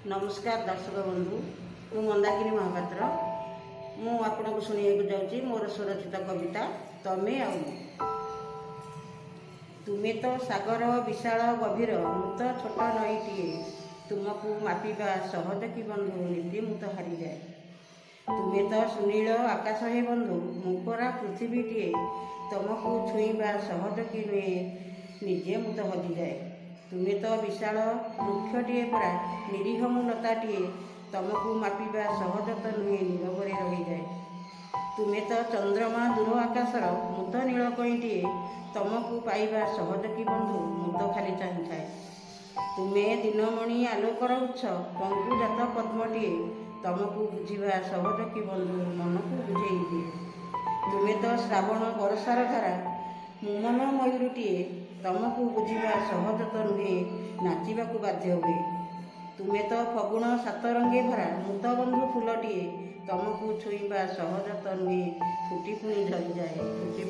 नमस्कार दर्शक बंधु मु मंदाकिनी महापात्र मु आपको शुणा जाऊँगी मोर स्वरचित कविता तमे आउ तुमे तो सागर विशाल गभीर मु तो छोट नईटे तुमको मापिबा सहज कि बंधु नीति मु तो हारी जाए तुमे तो सुनील आकाश हे बंधु मु परा पृथ्वीटे तुमको छुईबा सहज कि नुहे निजे मु तो हजि जाए तुमे तो विशाल वृक्षटे परा निरीह लताटे तुमको मापिबा सहज तो नुहे नीरव रही जाए तुमे तो चंद्रमा दूर आकाशर मुत नीलकईटे तुमको पाइबा सहज कि बंधु मु तो खाली चाही थाए तुमे दिनमणि आलोकर उच्च पंकुजात पद्मटे तुमको बुझा सहज कि बंधु मन को बुझे दिए तुमे तो श्रावण बरसार धारा मुमन मयूरटे तुमको बुझा सहज तो नुहे नाचिबा बाध्य हुए तुमे तो फगुण सात रंगे भरा मुत बंधु फूलटे तुमको छुईबा सहज तो नुहे फुटी पुणी झरी जाए फुटी